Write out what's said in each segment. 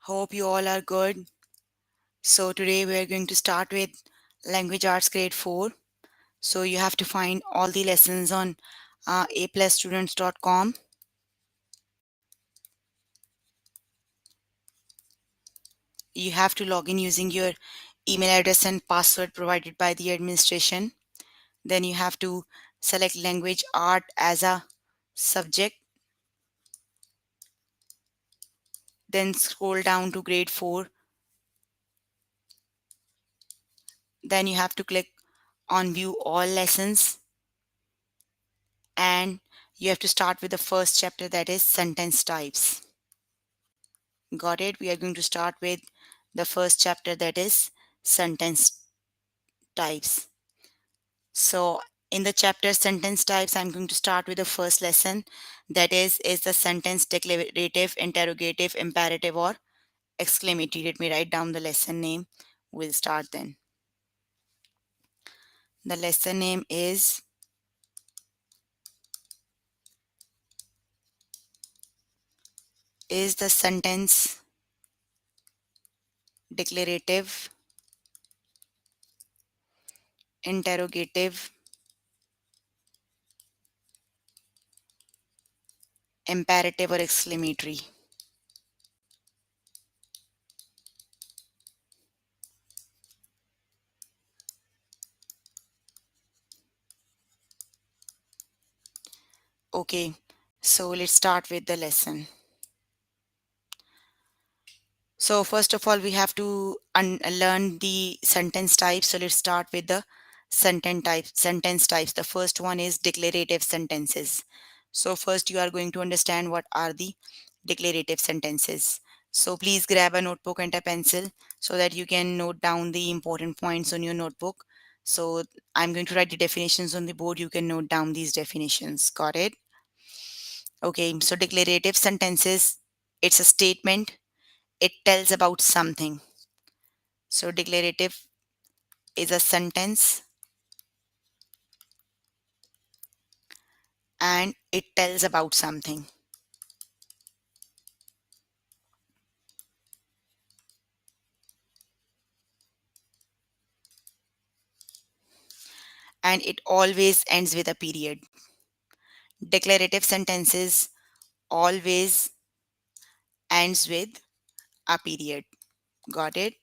Hope you all are good. So today we are going to start with Language Arts Grade 4. So you have to find all the lessons on aplusstudents.com. You have to log in using your email address and password provided by the administration. Then you have to select language art as a subject. Then scroll down to grade 4. Then you have to click on view all lessons and you have to start with the first chapter, that is sentence types. Got it? We are going to start with the first chapter, that is sentence types. So in the chapter sentence types, I'm going to start with the first lesson, that is the sentence declarative, interrogative, imperative, or exclamatory. Let me write down the lesson name. We'll start then. The lesson name is the sentence declarative, interrogative, imperative, or exclamatory. Okay, so let's start with the lesson. So first of all, we have to learn the sentence types. So let's start with the sentence types. Sentence types. The first one is declarative sentences. So first you are going to understand what are the declarative sentences. So please grab a notebook and a pencil so that you can note down the important points on your notebook. So I'm going to write the definitions on the board. You can note down these definitions. Got it? Okay, so declarative sentences, it's a statement. It tells about something. So declarative is a sentence and it tells about something. And it always ends with a period. Declarative sentences always ends with a period. Got it?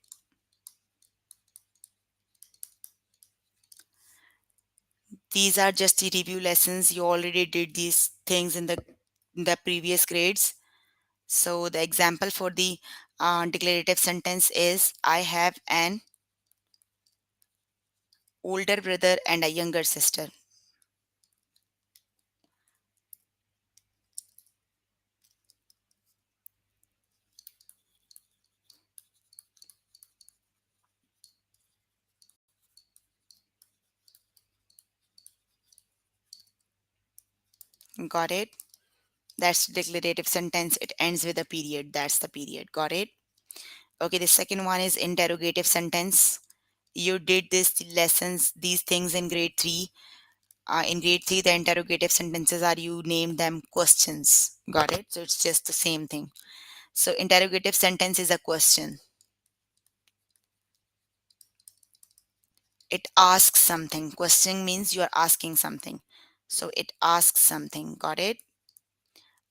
These are just the review lessons. You already did these things in the previous grades. So the example for the declarative sentence is I have an older brother and a younger sister. Got it? That's declarative sentence. It ends with a period. That's the period. Got it? Okay, the second one is interrogative sentence. You did this lessons, these things in grade 3. In grade 3, the interrogative sentences are you name them questions. Got it? So it's just the same thing. So interrogative sentence is a question. It asks something. Question means you are asking something. So it asks something. Got it?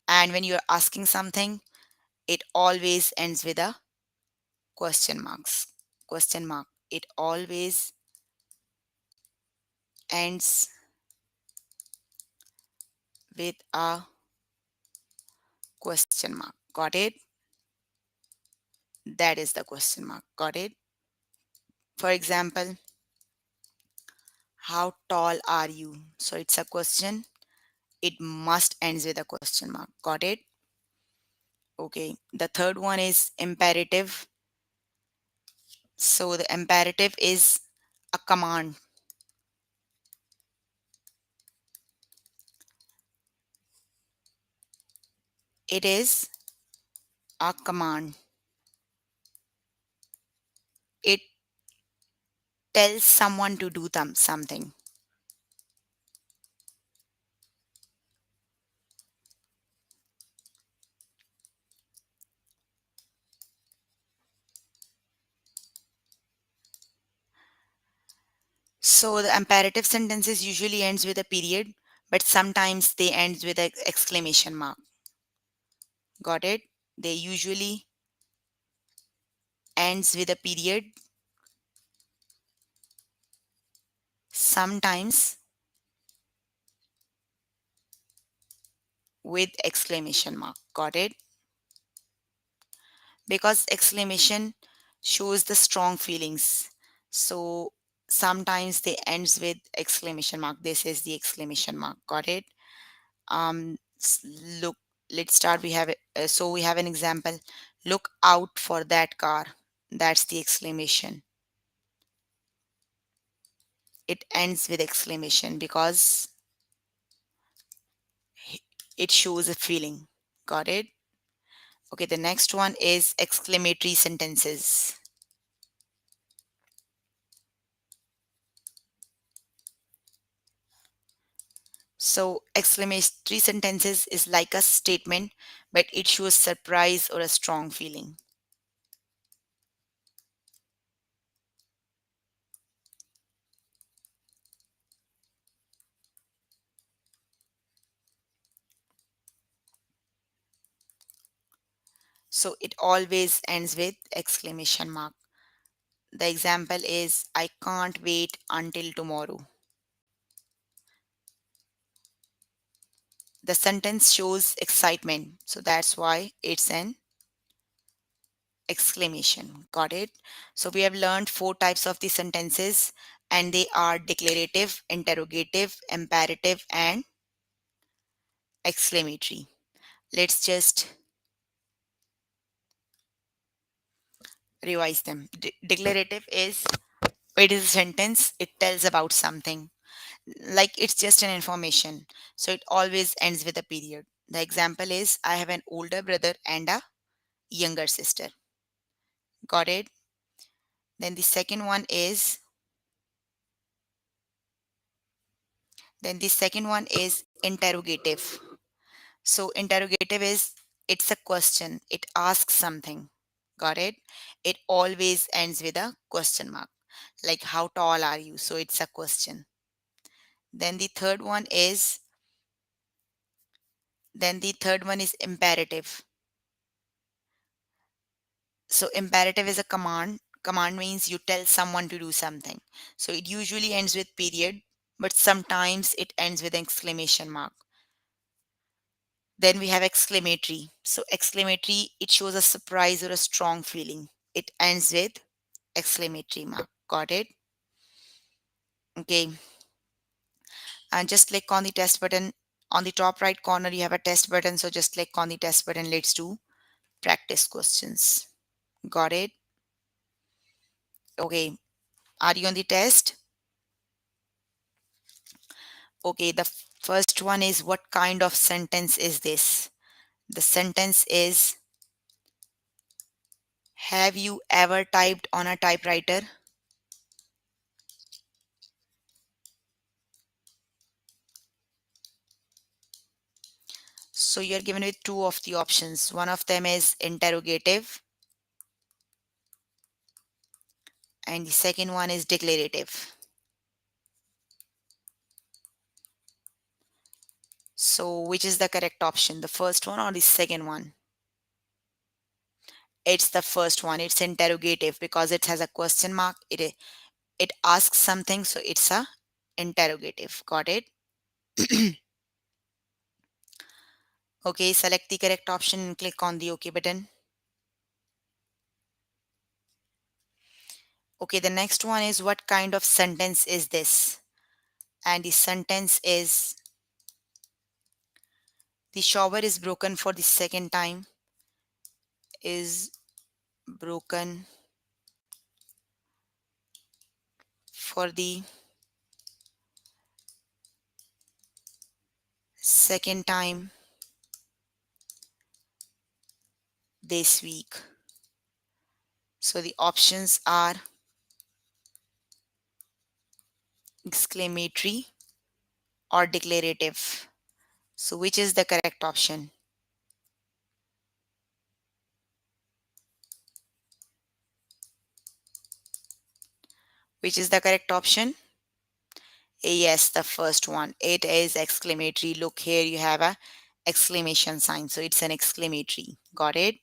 And when you are asking something, it always ends with a question marks. Question mark. It always ends with a question mark. Got it? That is the question mark. Got it? For example, how tall are you? So it's a question. It must ends with a question mark. Got it? Okay. The third one is imperative. So the imperative is a command. It is a command. It tells someone to do something. So the imperative sentences usually ends with a period, but sometimes they ends with an exclamation mark. Got it? They usually ends with a period, sometimes with exclamation mark. Got it? Because exclamation shows the strong feelings. So sometimes they ends with exclamation mark. This is the exclamation mark. Got it? Look, let's start. We have so we have an example. Look out for that car. That's the exclamation. It ends with exclamation because it shows a feeling. Got it? Okay, the next one is exclamatory sentences. So exclamatory sentences is like a statement, but it shows surprise or a strong feeling. So it always ends with exclamation mark. The example is, I can't wait until tomorrow. The sentence shows excitement, so that's why it's an exclamation. Got it? So we have learned four types of the sentences, and they are declarative, interrogative, imperative, and exclamatory. Let's just revise them. Declarative is, it is a sentence, it tells about something, like it's just an information, so it always ends with a period. The example is, I have an older brother and a younger sister. Got it? Then the second one is, interrogative. So interrogative is, it's a question, it asks something. Got it? It always ends with a question mark, like how tall are you, so it's a question. Then the third one is, imperative. So imperative is a command means you tell someone to do something, so it usually ends with period, but sometimes it ends with exclamation mark. Then we have exclamatory. So exclamatory, it shows a surprise or a strong feeling. It ends with exclamatory mark. Got it? Okay. And just click on the test button. On the top right corner, you have a test button. So just click on the test button. Let's do practice questions. Got it? Okay. Are you on the test? Okay. The first one is, what kind of sentence is this? The sentence is, have you ever typed on a typewriter? So you're given with two of the options. One of them is interrogative, and the second one is declarative. So which is the correct option? The first one or the second one? It's the first one. It's interrogative because it has a question mark. It asks something, so it's a interrogative. Got it? Okay, select the correct option and click on the OK button. Okay, the next one is, what kind of sentence is this? And the sentence is, the shower is broken for the second time. Is broken for the second time this week. So the options are exclamatory or declarative. So which is the correct option? Which is the correct option? Yes, the first one. It is exclamatory. Look here, you have a exclamation sign. So it's an exclamatory. Got it?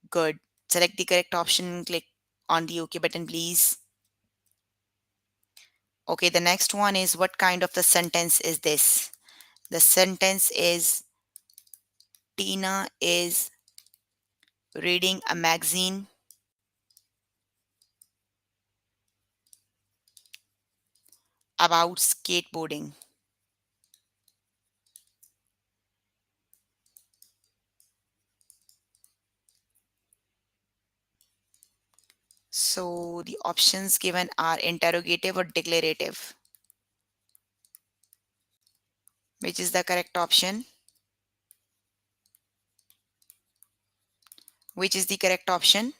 Good. Select the correct option. Click on the OK button, please. Okay, the next one is what kind of the sentence is this? The sentence is Tina is reading a magazine about skateboarding. So the options given are interrogative or declarative. Which is the correct option? Which is the correct option?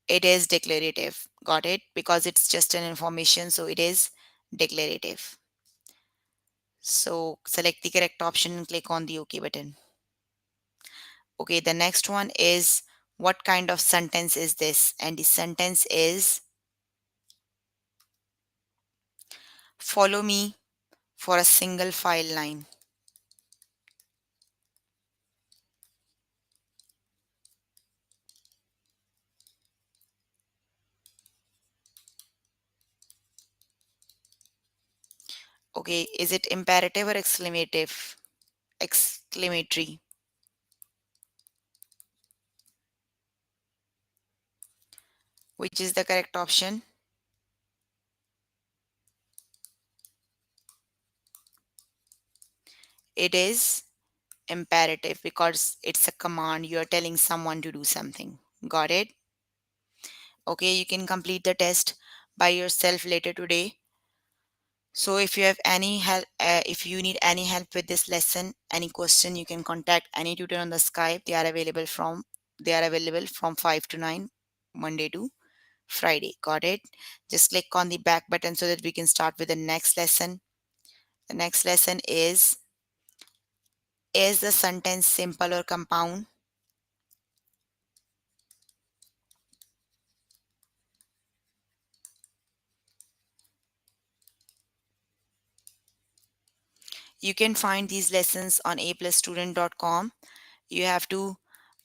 It is declarative. Got it? Because it's just an information, so it is declarative. So select the correct option and click on the OK button. Okay, the next one is what kind of sentence is this? And the sentence is follow me for a single file line. Okay, is it imperative or exclamative? Exclamatory. Which is the correct option? It is imperative because it's a command. You are telling someone to do something. Got it? Okay, you can complete the test by yourself later today. So if you have any help, if you need any help with this lesson, any question, you can contact any tutor on the Skype. They are available from 5 to 9, Monday to Friday. Got it? Just click on the back button so that we can start with the next lesson. The next lesson is the sentence simple or compound? You can find these lessons on aplusstudent.com. You have to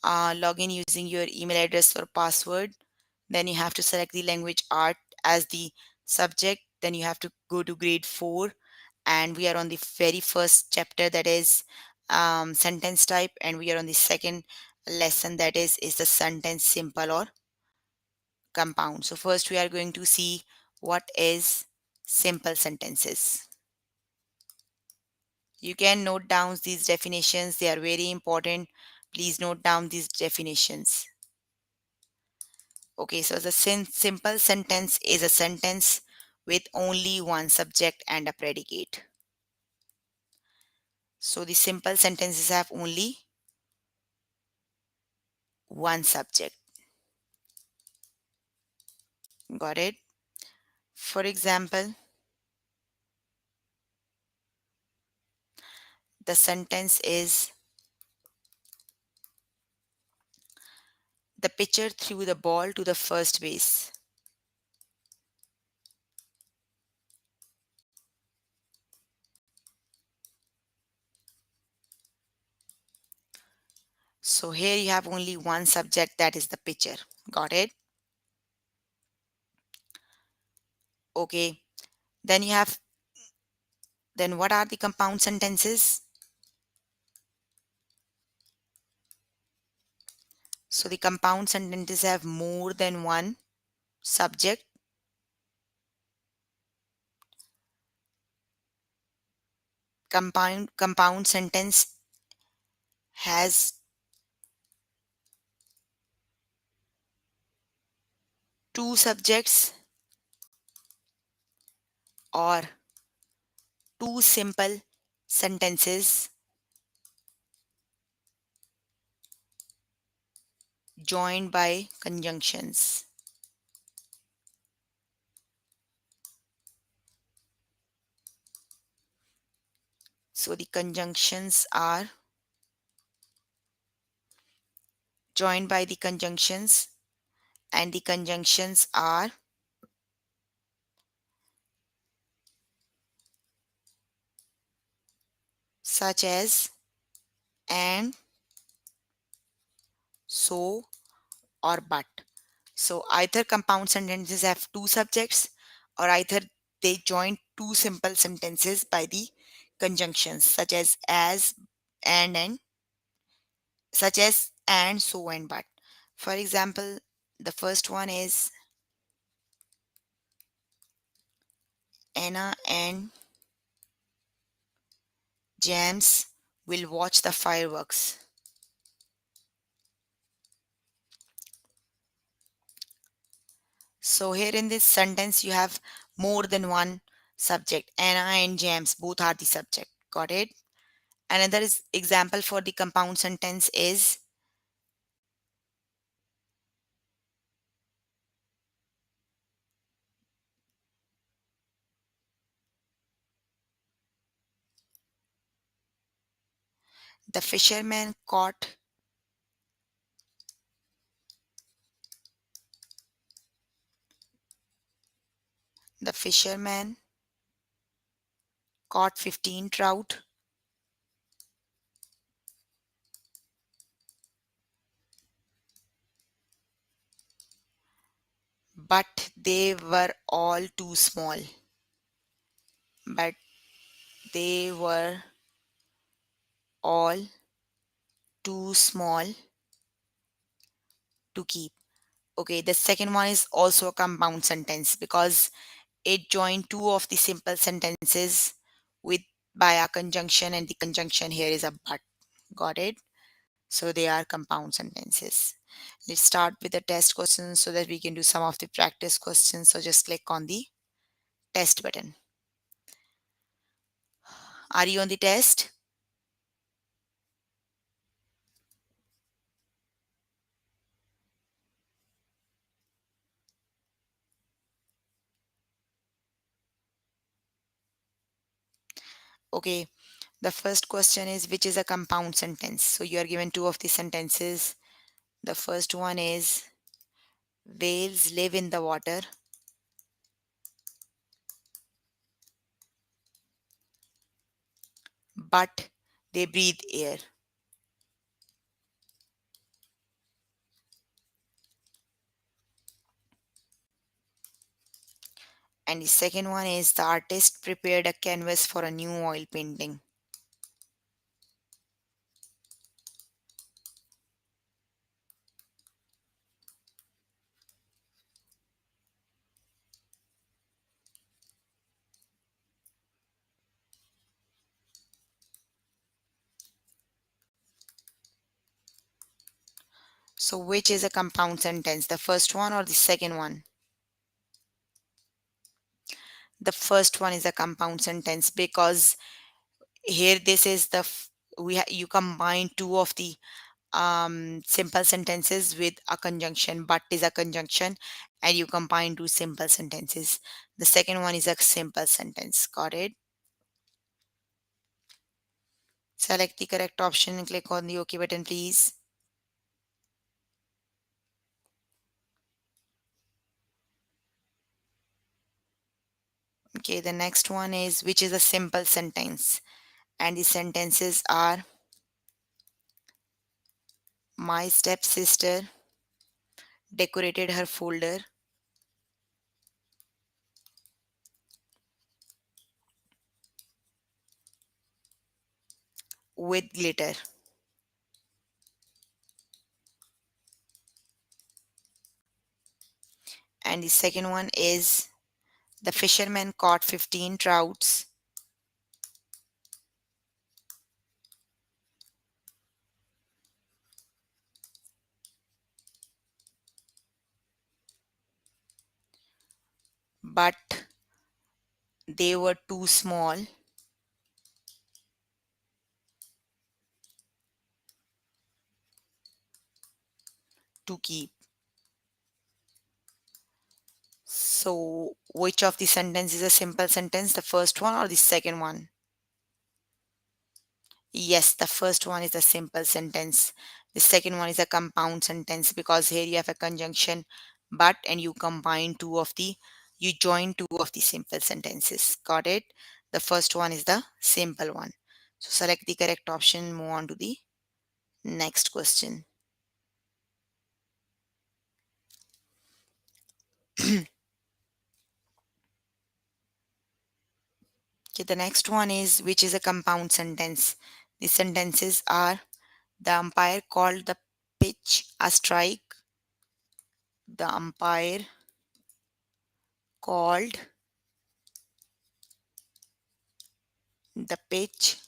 log in using your email address or password. Then you have to select the language art as the subject. Then you have to go to grade 4. And we are on the very first chapter, that is sentence type. And we are on the second lesson, that is the sentence simple or compound. So first we are going to see what is simple sentences. You can note down these definitions. They are very important. Please note down these definitions. Okay, so the simple sentence is a sentence with only one subject and a predicate. So the simple sentences have only one subject. Got it? For example, the sentence is the pitcher threw the ball to the first base. So here you have only one subject, that is the pitcher. Got it? Okay. Then what are the compound sentences? So the compound sentences have more than one subject. Compound sentence has two subjects or two simple sentences joined by conjunctions. So the conjunctions are joined by the conjunctions, and the conjunctions are such as and, so, or but. So either compound sentences have two subjects, or either they join two simple sentences by the conjunctions such as and such as and, so, and but. For example, the first one is Anna and James will watch the fireworks. So here in this sentence you have more than one subject. Anna and James both are the subject. Got it? Another example for the compound sentence is the fisherman caught the fisherman caught 15 trout, but they were all too small. But they were all too small to keep. Okay, the second one is also a compound sentence because it joined two of the simple sentences with by a conjunction, and the conjunction here is a but. Got it? So they are compound sentences. Let's start with the test questions so that we can do some of the practice questions. So just click on the test button. Are you on the test? Okay. The first question is, which is a compound sentence? So you are given two of the sentences. The first one is, whales live in the water, but they breathe air. And the second one is, the artist prepared a canvas for a new oil painting. So which is a compound sentence? The first one or the second one? The first one is a compound sentence because here this is you combine two of the simple sentences with a conjunction. But is a conjunction, and you combine two simple sentences. The second one is a simple sentence. Got it? Select the correct option and click on the OK button, please. Okay, the next one is, which is a simple sentence, and the sentences are, my stepsister decorated her folder with glitter. And the second one is, the fisherman caught 15 trouts, but they were too small to keep. So, which of the sentence is a simple sentence? The first one or the second one? Yes, the first one is a simple sentence. The second one is a compound sentence because here you have a conjunction but, and you join two of the simple sentences. Got it? The first one is the simple one. So select the correct option, move on to the next question. Okay, the next one is which is a compound sentence. The sentences are the umpire called the pitch a strike. The umpire called the pitch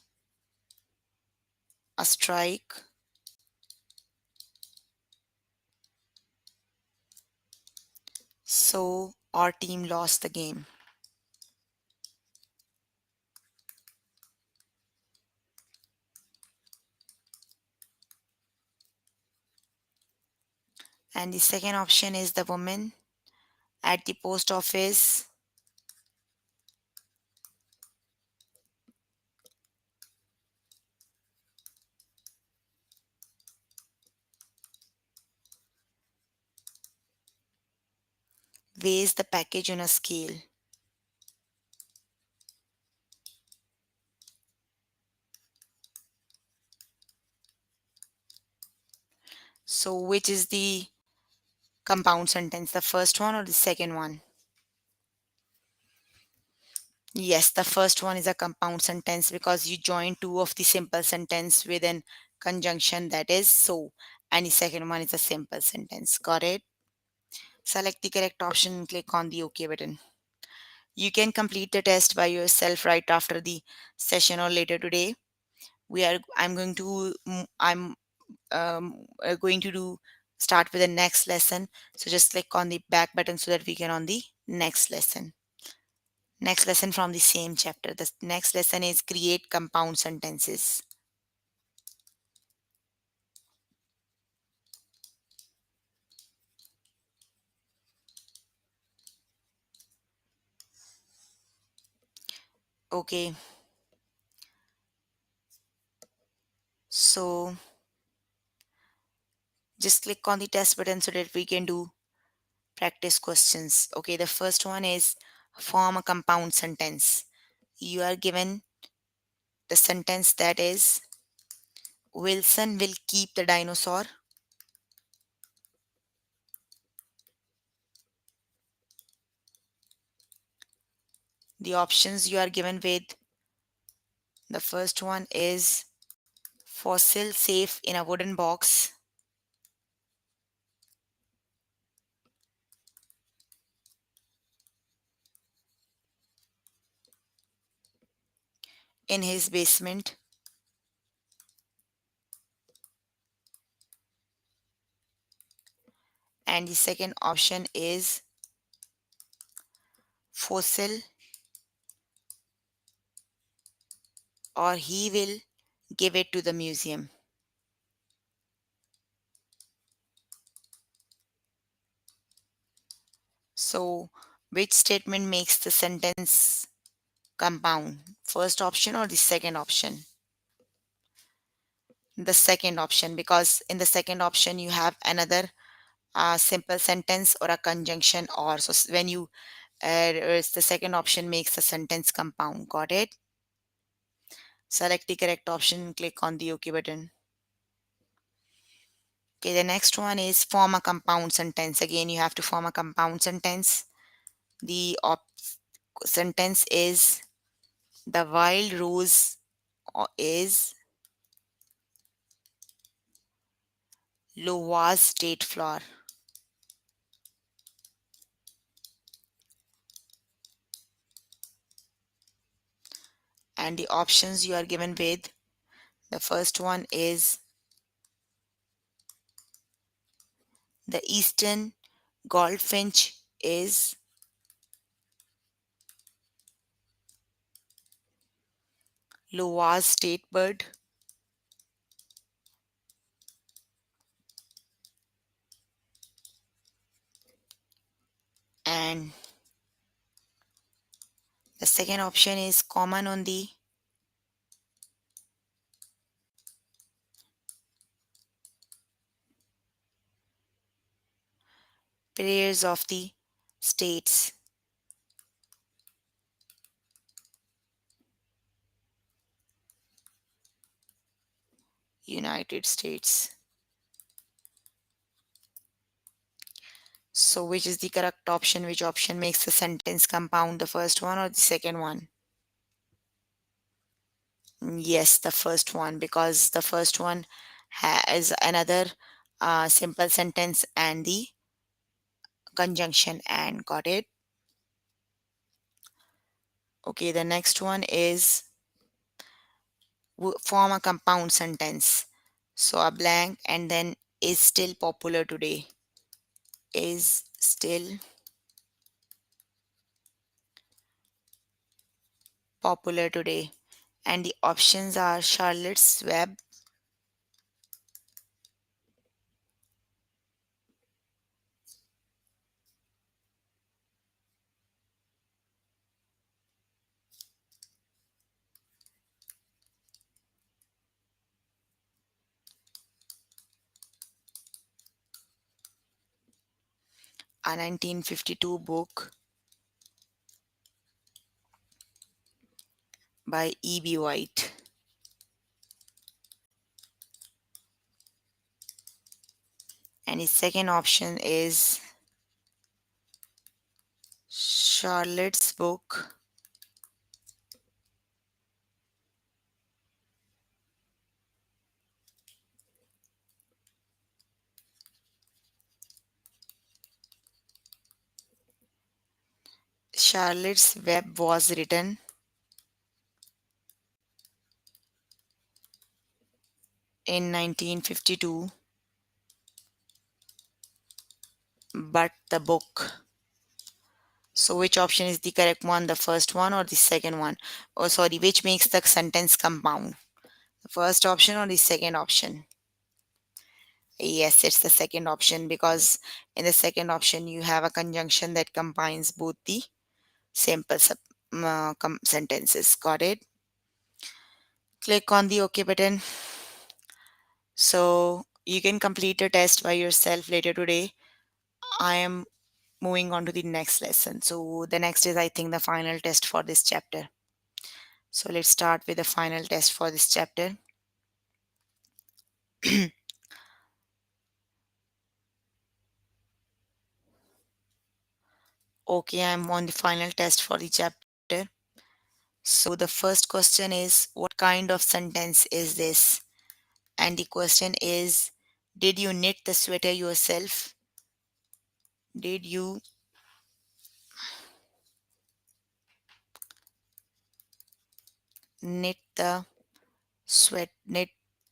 a strike. So our team lost the game. And the second option is the woman at the post office weighs the package on a scale. So which is the compound sentence, the first one or the second one? Yes, the first one is a compound sentence because you join two of the simple sentence with an conjunction, that is so, and the second one is a simple sentence. Got it? Select the correct option and click on the OK button. You can complete the test by yourself right after the session or later today. I'm going to do start with the next lesson. So just click on the back button so that we can on the next lesson. Next lesson from the same chapter. The next lesson is create compound sentences. Okay. So just click on the test button so that we can do practice questions. Okay, the first one is form a compound sentence. You are given the sentence that is Wilson will keep the dinosaur. The options you are given with the first one is fossil safe in a wooden box. In his basement. And the second option is fossil or he will give it to the museum. So, which statement makes the sentence compound? First option or the second option? The second option, because in the second option you have another simple sentence or a conjunction or. So, when you the second option makes the sentence compound. Got it? Select the correct option, click on the OK button. Okay, the next one is form a compound sentence. Again, you have to form a compound sentence. The sentence is the wild rose is Iowa's state flower. And the options you are given with the first one is the eastern goldfinch is Iowa's state bird. And the second option is common on the prayers of the states. United States. So which is the correct option? Which option makes the sentence compound? The first one or the second one? Yes, the first one, because the first one has another simple sentence and the conjunction, and got it. Okay, the next one is form a compound sentence. So a blank and then is still popular today. Is still popular today. And the options are Charlotte's Web, a 1952 book by E.B. White. And the second option is Charlotte's book, Charlotte's Web was written in 1952, but the book. So which option is the correct one? The first one or the second one? Oh, sorry, which makes the sentence compound? The first option or the second option? Yes, it's the second option, because in the second option you have a conjunction that combines both the simple sentences. Got it? Click on the OK button. So you can complete the test by yourself later today. I am moving on to the next lesson. So the next is, I think, the final test for this chapter. So let's start with the final test for this chapter. Okay, I'm on the final test for the chapter. So the first question is, what kind of sentence is this? And the question is, did you knit the sweater yourself? Did you knit the knit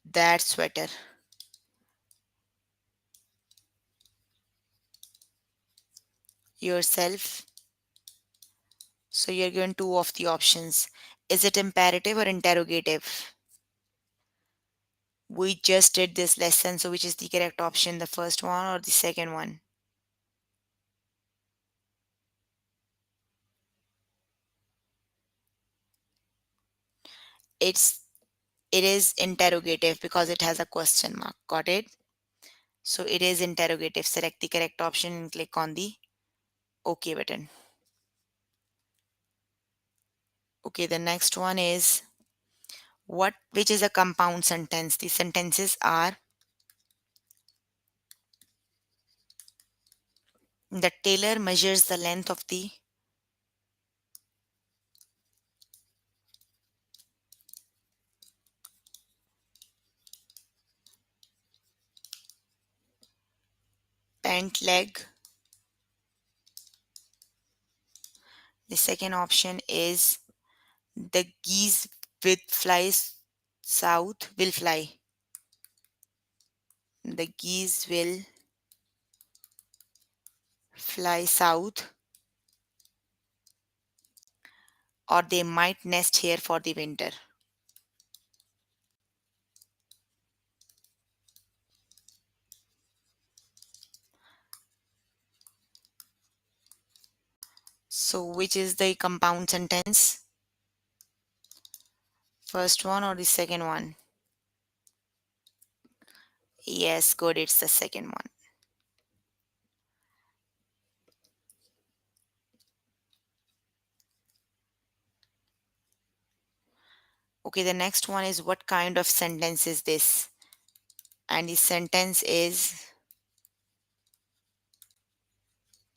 that sweater yourself? So you're given two of the options. Is it imperative or interrogative? We just did this lesson, so which is the correct option? The first one or the second one? It's it is interrogative because it has a question mark. Got it? So it is interrogative. Select the correct option and click on the OK button. Okay, the next one is, which is a compound sentence? The sentences are, the tailor measures the length of the pant leg. The second option is, the geese with flies south will fly. The geese will fly south, or they might nest here for the winter. So which is the compound sentence? First one or the second one? Yes, good, it's the second one. Okay, the next one is, what kind of sentence is this? And the sentence is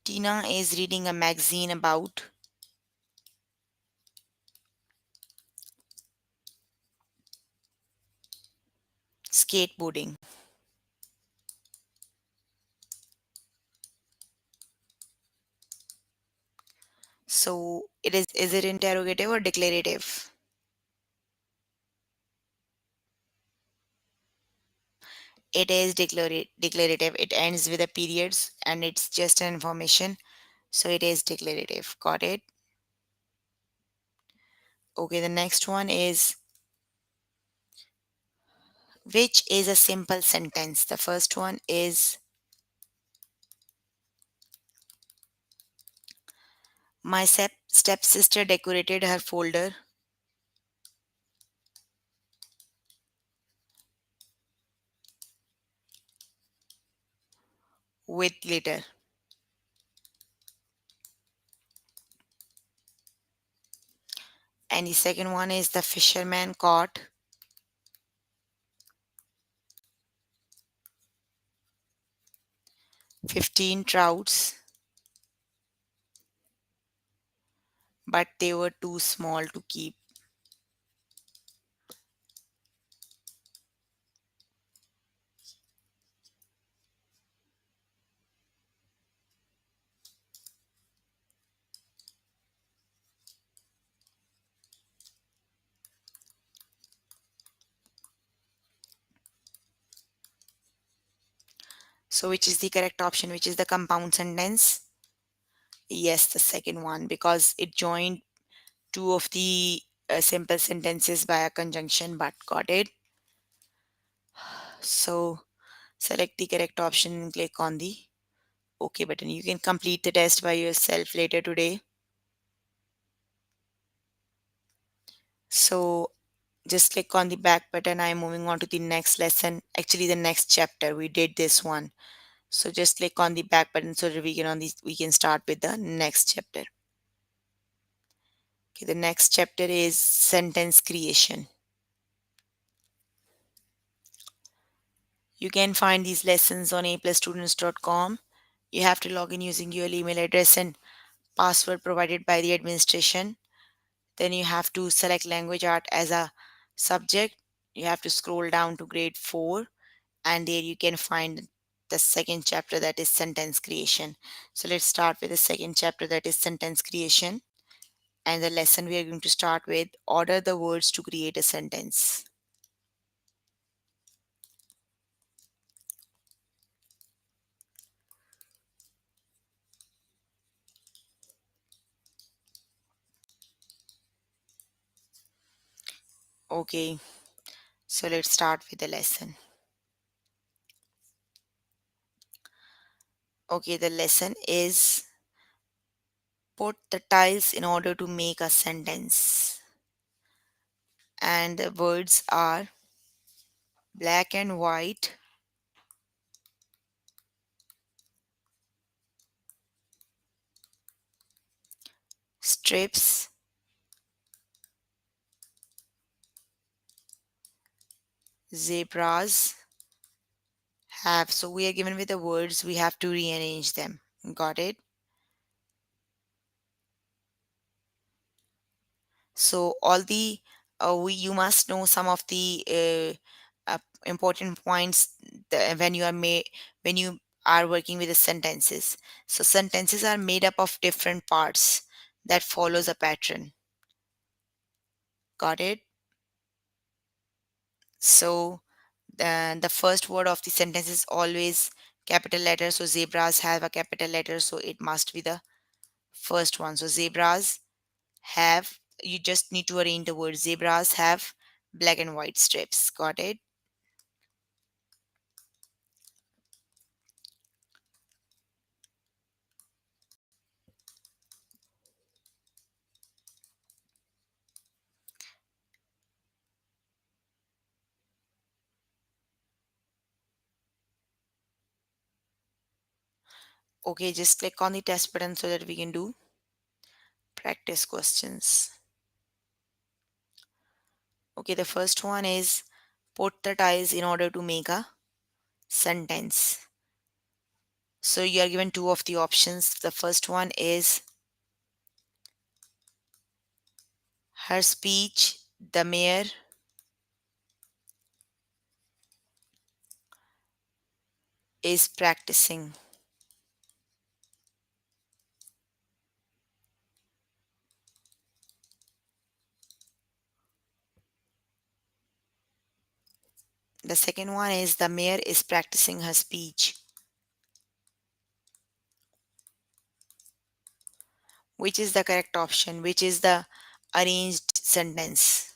Tina is reading a magazine about skateboarding. So is it interrogative or declarative? It is declarative. It ends with a periods and it's just an information. So it is declarative. Got it? Okay, the next one is which is a simple sentence. The first one is my stepsister decorated her folder with glitter. And the second one is the fisherman caught 15 trouts, but they were too small to keep. So, which is the correct option? Which is the compound sentence? Yes, the second one, because it joined two of the simple sentences by a conjunction, but got it. So, select the correct option and click on the OK button. You can complete the test by yourself later today. So, just click on the back button. I'm moving on to the next lesson. Actually, the next chapter. We did this one. So just click on the back button so that we can start with the next chapter. Okay, the next chapter is sentence creation. You can find these lessons on aplusstudents.com. You have to log in using your email address and password provided by the administration. Then you have to select language art as a subject. You have to scroll down to grade 4 and there you can find the second chapter, that is sentence creation. So let's start with the second chapter, that is sentence creation. And the lesson we are going to start with order the words to create a sentence. Okay, so let's start with the lesson. Okay, the lesson is put the tiles in order to make a sentence. And the words are black and white, strips, zebras, have. So we are given with the words, we have to rearrange them. Got it? So all the you must know some of the important points when when you are working with the sentences. So sentences are made up of different parts that follows a pattern. Got it? So the first word of the sentence is always capital letter. So zebras have a capital letter, so it must be the first one. So zebras have, you just need to arrange the word zebras have black and white strips. Got it? Okay, just click on the test button so that we can do practice questions. Okay, the first one is put the tiles in order to make a sentence. So you are given two of the options. The first one is her speech, the mayor is practicing. The second one is the mayor is practicing her speech. Which is the correct option? Which is the arranged sentence?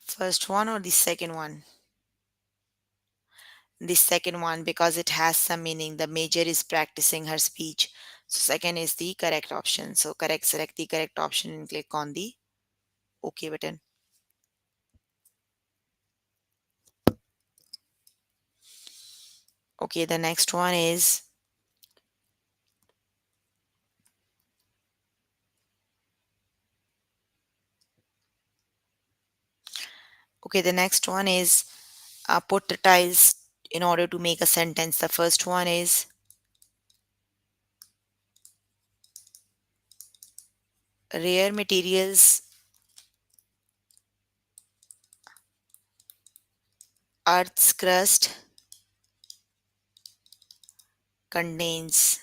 First one or the second one? The second one, because it has some meaning. The major is practicing her speech. So second is the correct option. So select the correct option and click on the OK button. Okay, the next one is okay, the next one is put the tiles in order to make a sentence. The first one is rare materials, Earth's crust contains.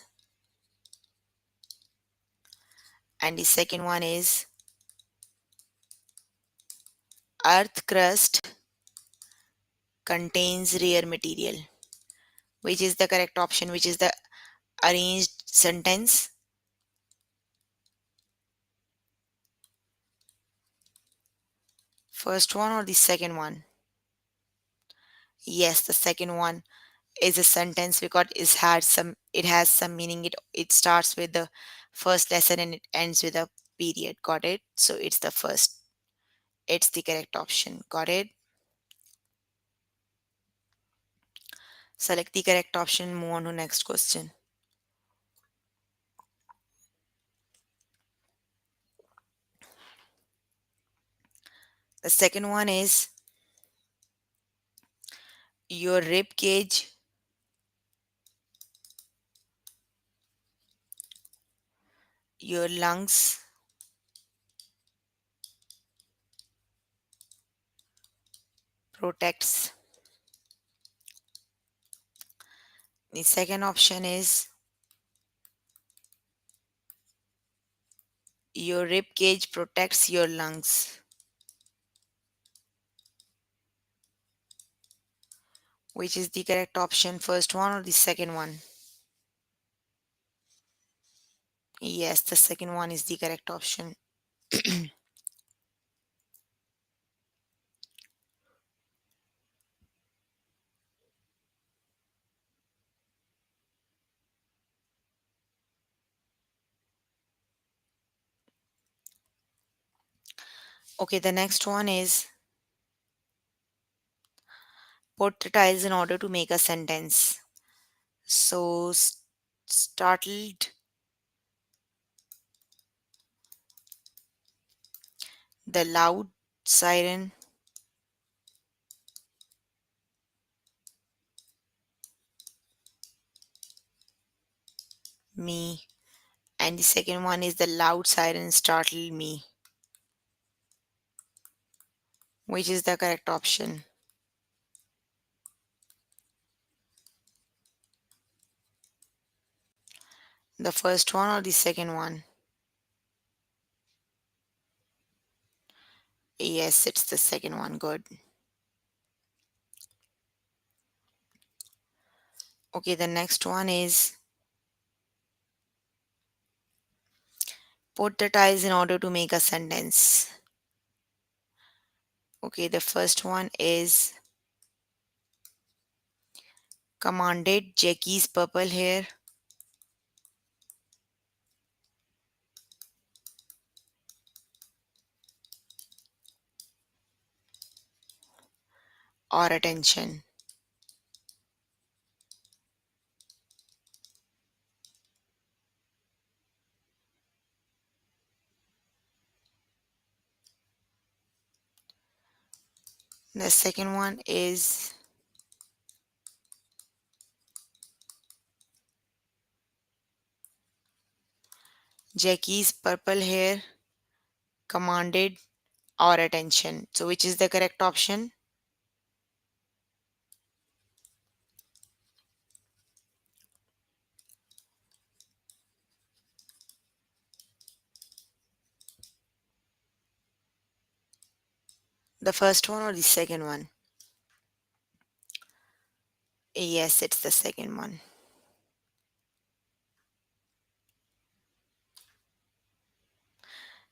And the second one is Earth crust contains rare material. Which is the correct option? Which is the arranged sentence? First one or the second one? Yes, the second one is a sentence because it has some meaning. It starts with the first lesson and it ends with a period. Got it? So it's the first. It's the correct option. Got it? Select the correct option, move on to next question. The second one is your rib cage, your lungs protects. The second option is your rib cage protects your lungs. Which is the correct option? First one or the second one? Yes, the second one is the correct option. Okay, the next one is put the tiles in order to make a sentence. So, startled, the loud siren, me. And the second one is the loud siren startled me. Which is the correct option? The first one or the second one? Yes, it's the second one. Good. Okay, the next one is put the tiles in order to make a sentence. Okay, the first one is commanded Jackie's purple hair or attention. The second one is Jackie's purple hair commanded our attention. So, which is the correct option? The first one or the second one? Yes, it's the second one.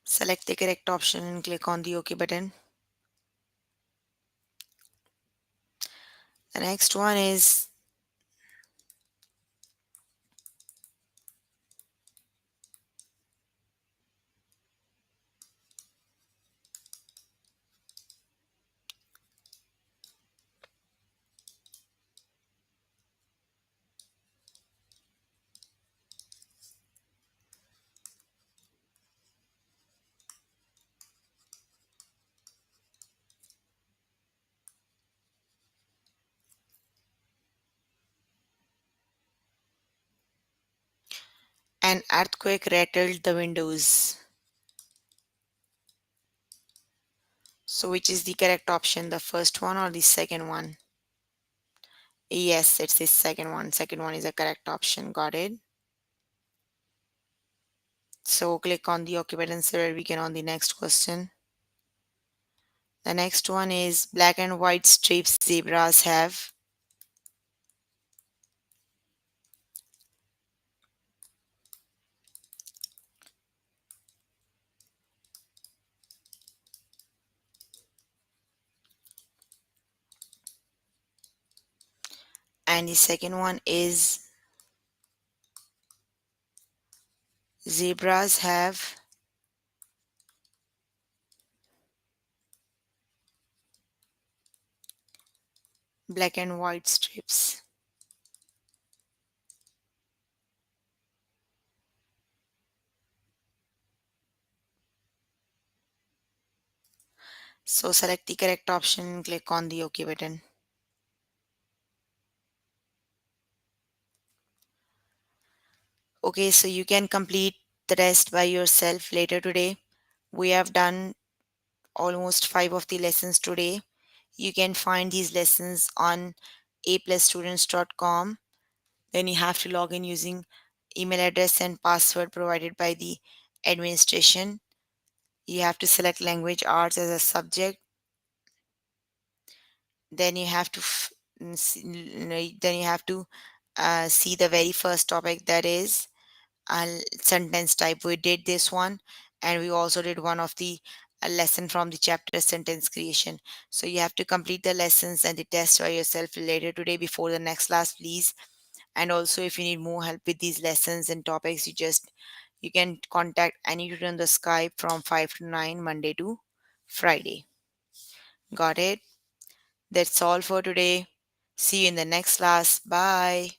Select the correct option and click on the OK button. The next one is an earthquake rattled the windows. So, which is the correct option? The first one or the second one? Yes, it's the second one. Second one is the correct option. Got it. So, click on the OK button so that we can on the next question. The next one is black and white strips zebras have. And the second one is zebras have black and white strips. So select the correct option and click on the OK button. Okay, so you can complete the test by yourself later today. We have done almost 5 of the lessons today. You can find these lessons on aplusstudents.com. Then you have to log in using email address and password provided by the administration. You have to select language arts as a subject. Then you have to then you have to see the very first topic, that is sentence type. We did this one, and we also did one of the lesson from the chapter sentence creation. So you have to complete the lessons and the test by yourself later today before the next class, please. And also, if you need more help with these lessons and topics, you can contact any tutor on the Skype from 5 to 9 Monday to Friday. Got it? That's all for today. See you in the next class. Bye.